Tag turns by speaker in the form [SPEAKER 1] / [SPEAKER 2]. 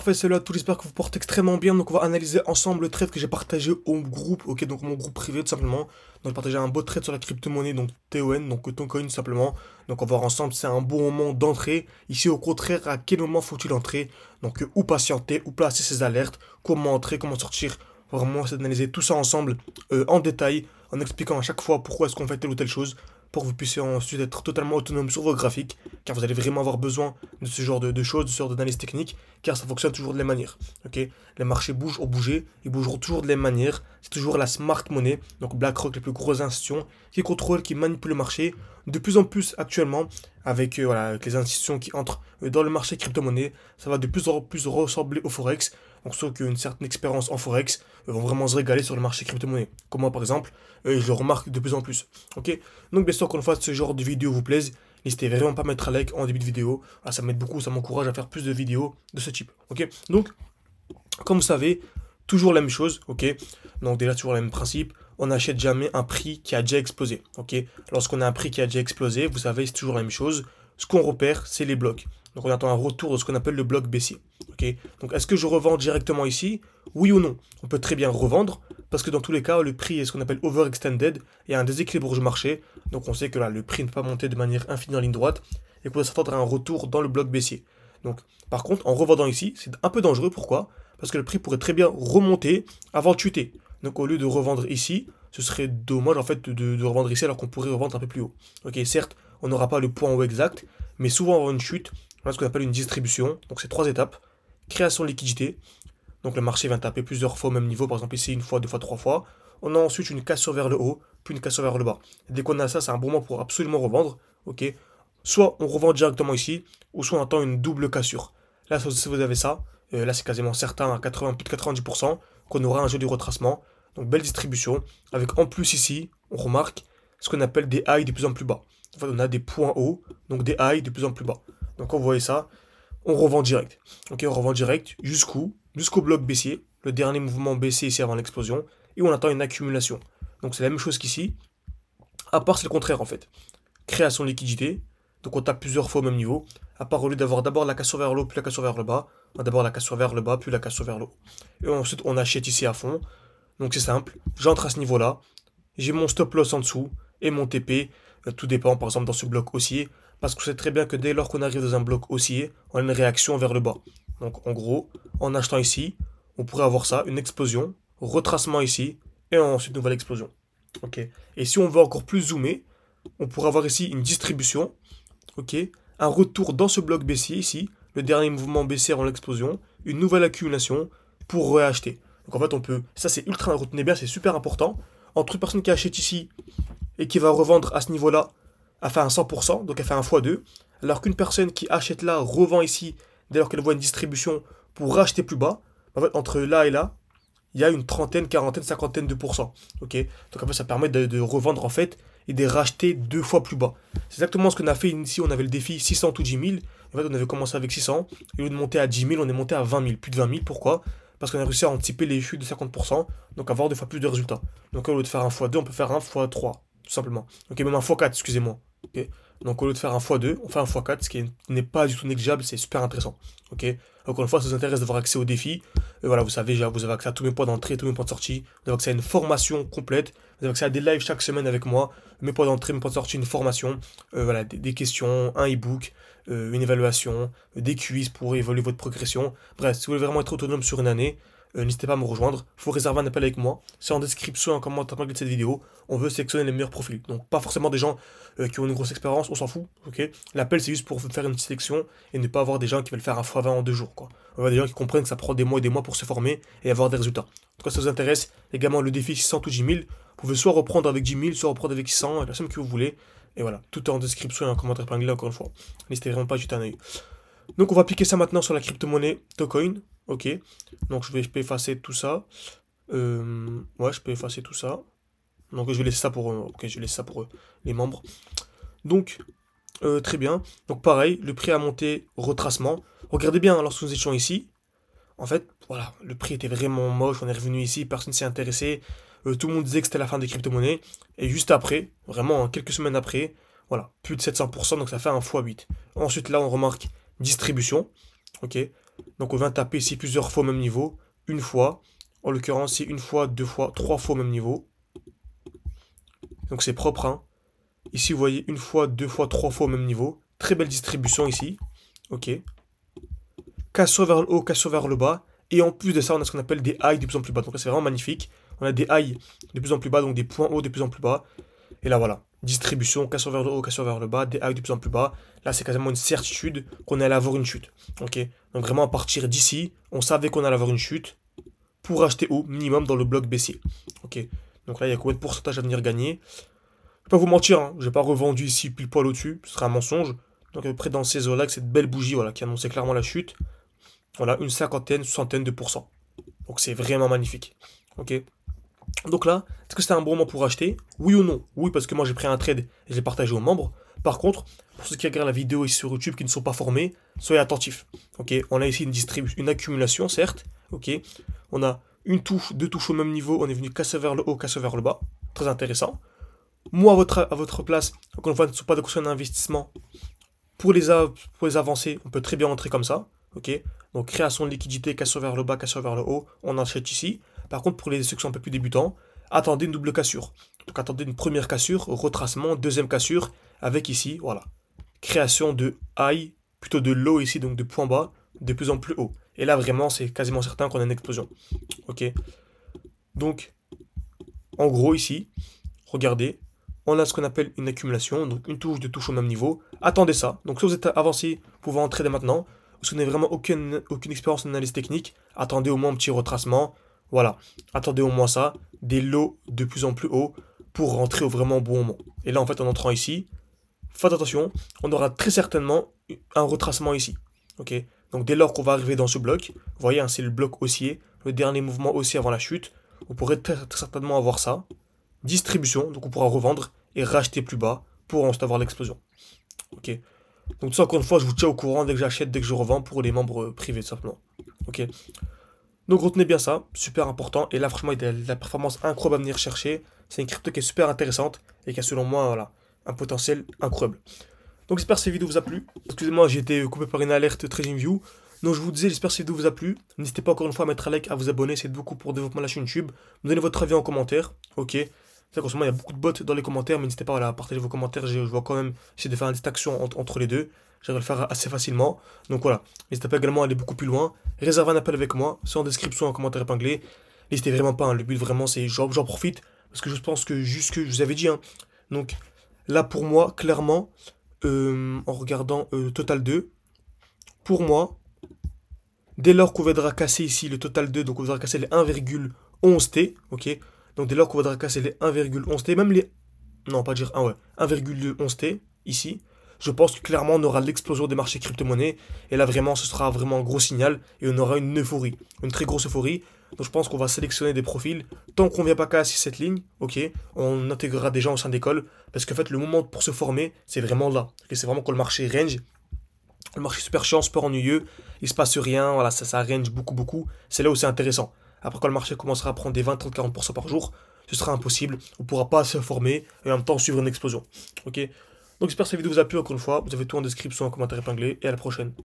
[SPEAKER 1] parfait, salut à tous, j'espère que vous portez extrêmement bien. Donc on va analyser ensemble le trade que j'ai partagé au groupe, ok, donc mon groupe privé tout simplement. Donc j'ai partagé un beau trade sur la crypto-monnaie, donc TON, donc Toncoin tout simplement. Donc on va voir ensemble, c'est un bon moment d'entrée. Ici au contraire, à quel moment faut-il entrer? Donc où patienter, où placer ses alertes, comment entrer, comment sortir. Vraiment, c'est d'analyser tout ça ensemble en détail, en expliquant à chaque fois pourquoi est-ce qu'on fait telle ou telle chose, pour que vous puissiez ensuite être totalement autonome sur vos graphiques, car vous allez vraiment avoir besoin de ce genre de choses, de ce genre d'analyse technique, car ça fonctionne toujours de la même manière. Ok, les marchés bougent, ont bougé, ils bougeront toujours de la même manière. C'est toujours la smart money, donc BlackRock, les plus grosses institutions, qui contrôlent, qui manipulent le marché. De plus en plus actuellement, avec, voilà, avec les institutions qui entrent dans le marché crypto-monnaie, ça va de plus en plus ressembler au Forex. Donc ceux qui ont une certaine expérience en Forex vont vraiment se régaler sur le marché crypto-monnaie. Comme moi par exemple, je le remarque de plus en plus. Ok, donc bien sûr qu'on fasse ce genre de vidéo vous plaise. N'hésitez vraiment pas à mettre un like en début de vidéo. Ah, ça m'aide beaucoup, ça m'encourage à faire plus de vidéos de ce type. Ok, donc comme vous savez, toujours la même chose. Ok, donc déjà toujours le même principe. On n'achète jamais un prix qui a déjà explosé. Ok, lorsqu'on a un prix qui a déjà explosé, vous savez, c'est toujours la même chose. Ce qu'on repère, c'est les blocs. Donc on attend un retour de ce qu'on appelle le bloc baissier. Ok, donc est-ce que je revends directement ici? Oui ou non? On peut très bien revendre parce que dans tous les cas, le prix est ce qu'on appelle overextended. Il y a un déséquilibre du marché. Donc on sait que là, le prix ne peut pas monter de manière infinie en ligne droite et qu'on doit s'attendre à un retour dans le bloc baissier. Donc par contre, en revendant ici, c'est un peu dangereux. Pourquoi? Parce que le prix pourrait très bien remonter avant de chuter. Donc au lieu de revendre ici, ce serait dommage en fait de revendre ici alors qu'on pourrait revendre un peu plus haut. Ok, certes, on n'aura pas le point haut exact, mais souvent avant une chute, on a ce qu'on appelle une distribution. Donc c'est trois étapes. Création de liquidité. Donc le marché vient taper plusieurs fois au même niveau, par exemple ici une fois, deux fois, trois fois. On a ensuite une cassure vers le haut, puis une cassure vers le bas. Et dès qu'on a ça, c'est un bon moment pour absolument revendre. Ok. Soit on revend directement ici, ou soit on attend une double cassure. Là, si vous avez ça, là c'est quasiment certain à 80, plus de 90% qu'on aura un jeu de retracement. Donc belle distribution, avec en plus ici, on remarque ce qu'on appelle des highs de plus en plus bas. En fait, on a des points hauts, donc des highs de plus en plus bas. Donc quand vous voyez ça, on revend direct. Ok, on revend direct jusqu'où? Jusqu'au bloc baissier, le dernier mouvement baissier ici avant l'explosion, et on attend une accumulation. Donc c'est la même chose qu'ici, à part c'est le contraire en fait. Création de liquidité, donc on tape plusieurs fois au même niveau, à part au lieu d'avoir d'abord la cassure vers le haut, puis la cassure vers le bas, on a d'abord la cassure vers le bas, puis la cassure vers le haut. Et ensuite on achète ici à fond, donc c'est simple, j'entre à ce niveau-là, j'ai mon stop loss en dessous, et mon TP, tout dépend par exemple dans ce bloc haussier, parce que je sais très bien que dès lors qu'on arrive dans un bloc haussier, on a une réaction vers le bas. Donc en gros, en achetant ici, on pourrait avoir ça, une explosion, retracement ici, et ensuite une nouvelle explosion. Ok. Et si on veut encore plus zoomer, on pourrait avoir ici une distribution, ok, un retour dans ce bloc baissier ici, le dernier mouvement baissier avant l'explosion, une nouvelle accumulation pour réacheter. Donc en fait on peut, ça c'est ultra, retenez bien, c'est super important, entre une personne qui achète ici et qui va revendre à ce niveau-là, elle fait un 100%, donc elle fait un x2, alors qu'une personne qui achète là, revend ici, dès lors qu'elle voit une distribution pour racheter plus bas, en fait, entre là et là, il y a une trentaine, quarantaine, cinquantaine de pourcents. Ok, donc en fait, ça permet de revendre en fait et de racheter deux fois plus bas. C'est exactement ce qu'on a fait ici. On avait le défi 600 ou 10 000. En fait, on avait commencé avec 600. Et au lieu de monter à 10 000, on est monté à 20 000. Plus de 20 000. Pourquoi? Parce qu'on a réussi à anticiper les chutes de 50%. Donc avoir deux fois plus de résultats. Donc au lieu de faire un x2, on peut faire un x3. Tout simplement. Ok, même un x4, excusez-moi. Ok, donc au lieu de faire un x2, on fait un x4, ce qui n'est pas du tout négligeable, c'est super intéressant. Ok, encore une fois, ça vous intéresse d'avoir accès au défi. Voilà, vous savez, vous avez accès à tous mes points d'entrée, tous mes points de sortie. Vous avez accès à une formation complète. Vous avez accès à des lives chaque semaine avec moi. Mes points d'entrée, mes points de sortie, une formation. Voilà, des questions, un e-book, une évaluation, des quiz pour évaluer votre progression. Bref, si vous voulez vraiment être autonome sur une année, n'hésitez pas à me rejoindre. Il faut réserver un appel avec moi. C'est en description, en commentaire de cette vidéo. On veut sélectionner les meilleurs profils. Donc, pas forcément des gens qui ont une grosse expérience, on s'en fout. Ok, l'appel, c'est juste pour faire une petite sélection et ne pas avoir des gens qui veulent faire un x20 en 2 jours. Quoi. On va des gens qui comprennent que ça prend des mois et des mois pour se former et avoir des résultats. En tout cas, ça vous intéresse, également le défi 600 ou 10 000, vous pouvez soit reprendre avec 10 000, soit reprendre avec 600, la somme que vous voulez. Et voilà, tout est en description et en commentaire épinglé encore une fois. N'hésitez vraiment pas à jeter un œil. Donc on va appliquer ça maintenant sur la crypto-monnaie Tocoin. Ok, donc je peux effacer tout ça. Ouais, je peux effacer tout ça. Donc je vais laisser ça pour, ok, je vais laisser ça pour les membres. Donc très bien. Donc pareil, le prix a monté, retracement. Regardez bien, lorsque nous étions ici, en fait, voilà, le prix était vraiment moche. On est revenu ici, personne ne s'est intéressé. Tout le monde disait que c'était la fin des crypto-monnaies. Et juste après, vraiment quelques semaines après, voilà, plus de 700%, donc ça fait un x8. Ensuite, là, on remarque distribution. Ok. Donc on vient taper ici plusieurs fois au même niveau. Une fois. En l'occurrence, c'est une fois, deux fois, trois fois au même niveau. Donc c'est propre, hein. Ici, vous voyez une fois, deux fois, trois fois au même niveau. Très belle distribution ici. Ok. Cassure vers le haut, cassure vers le bas. Et en plus de ça, on a ce qu'on appelle des highs de plus en plus bas. Donc là, c'est vraiment magnifique. On a des highs de plus en plus bas, donc des points hauts de plus en plus bas. Et là, voilà. Distribution, cassure vers le haut, cassure vers le bas, des highs de plus en plus bas. Là, c'est quasiment une certitude qu'on allait avoir une chute. Ok. Donc vraiment, à partir d'ici, on savait qu'on allait avoir une chute pour acheter au minimum dans le bloc baissier. Ok. Donc là, il y a combien de pourcentage à venir gagner? Je vais pas vous mentir, hein, j'ai pas revendu ici pile poil au-dessus, ce serait un mensonge. Donc à peu près dans ces eaux-là, avec cette belle bougie voilà, qui annonçait clairement la chute, voilà, une cinquantaine, soixantaine de pourcents. Donc c'est vraiment magnifique. Ok. Donc là, est-ce que c'était un bon moment pour acheter? Oui ou non? Oui, parce que moi j'ai pris un trade et je l'ai partagé aux membres. Par contre, pour ceux qui regardent la vidéo ici sur YouTube qui ne sont pas formés, soyez attentifs. Ok, on a ici une accumulation, certes. Ok, on a une touche, deux touches au même niveau, on est venu casser vers le haut, casser vers le bas. Très intéressant. Moi, à votre place, encore une fois, ne sont pas de conseils d'investissement. Pour les avancer, on peut très bien entrer comme ça. Ok. Donc, création de liquidité, cassure vers le bas, cassure vers le haut, on achète ici. Par contre, pour ceux qui sont un peu plus débutants, attendez une double cassure. Donc, attendez une première cassure, retracement, deuxième cassure, avec ici, voilà. Création de high, plutôt de low ici, donc de point bas, de plus en plus haut. Et là, vraiment, c'est quasiment certain qu'on a une explosion. Ok. Donc, en gros, ici, regardez, on a ce qu'on appelle une accumulation, donc une touche, deux touches au même niveau. Attendez ça. Donc si vous êtes avancé, vous pouvez entrer dès maintenant. Si vous n'avez vraiment aucune expérience en analyse technique, attendez au moins un petit retracement. Voilà. Attendez au moins ça. Des lots de plus en plus hauts pour rentrer au vraiment bon moment. Et là, en fait, en entrant ici, faites attention, on aura très certainement un retracement ici. Ok. Donc dès lors qu'on va arriver dans ce bloc, vous voyez, hein, c'est le bloc haussier, le dernier mouvement haussier avant la chute, vous pourrez très certainement avoir ça. Distribution, donc on pourra revendre et racheter plus bas pour ensuite avoir l'explosion. Ok. Donc tout ça, encore une fois, je vous tiens au courant dès que j'achète, dès que je revends pour les membres privés, tout simplement. Ok. Donc retenez bien ça, super important. Et là, franchement, il y a de la performance incroyable à venir chercher. C'est une crypto qui est super intéressante et qui a, selon moi, voilà, un potentiel incroyable. Donc j'espère que cette vidéo vous a plu. Excusez-moi, j'ai été coupé par une alerte TradingView. Donc je vous disais, j'espère que cette vidéo vous a plu. N'hésitez pas encore une fois à mettre un like, à vous abonner, c'est beaucoup pour le développement de la chaîne YouTube. Me donnez votre avis en commentaire, ok. C'est qu'en ce moment, il y a beaucoup de bots dans les commentaires, mais n'hésitez pas à partager vos commentaires. Je vois quand même essayer de faire une distinction entre les deux. J'arrive à le faire assez facilement. Donc voilà, n'hésitez pas également à aller beaucoup plus loin. Réservez un appel avec moi, c'est en description, en commentaire épinglé. N'hésitez vraiment pas, hein. Le but vraiment, c'est j'en profite. Parce que je pense que juste que je vous avais dit, hein. Donc là, pour moi, clairement, en regardant Total 2, pour moi, dès lors qu'on viendra casser ici le Total 2, donc on viendra casser les 1,11T, ok. Donc dès lors qu'on viendra casser les 1,11T, même les... Non, pas dire 1, ouais. 1,11T, ici. Je pense que clairement on aura l'explosion des marchés crypto-monnaies. Et là vraiment, ce sera vraiment un gros signal. Et on aura une euphorie. Une très grosse euphorie. Donc je pense qu'on va sélectionner des profils. Tant qu'on ne vient pas casser cette ligne, ok, on intégrera des gens au sein d'école. Parce qu'en fait, le moment pour se former, c'est vraiment là. Et c'est vraiment quand le marché range. Le marché est super chiant, super ennuyeux. Il se passe rien. Voilà, ça range beaucoup. C'est là où c'est intéressant. Après, quand le marché commencera à prendre des 20, 30, 40% par jour, ce sera impossible. On ne pourra pas se former et en même temps suivre une explosion. Ok. Donc j'espère que cette vidéo vous a plu encore une fois. Vous avez tout en description, en commentaire épinglé. Et à la prochaine.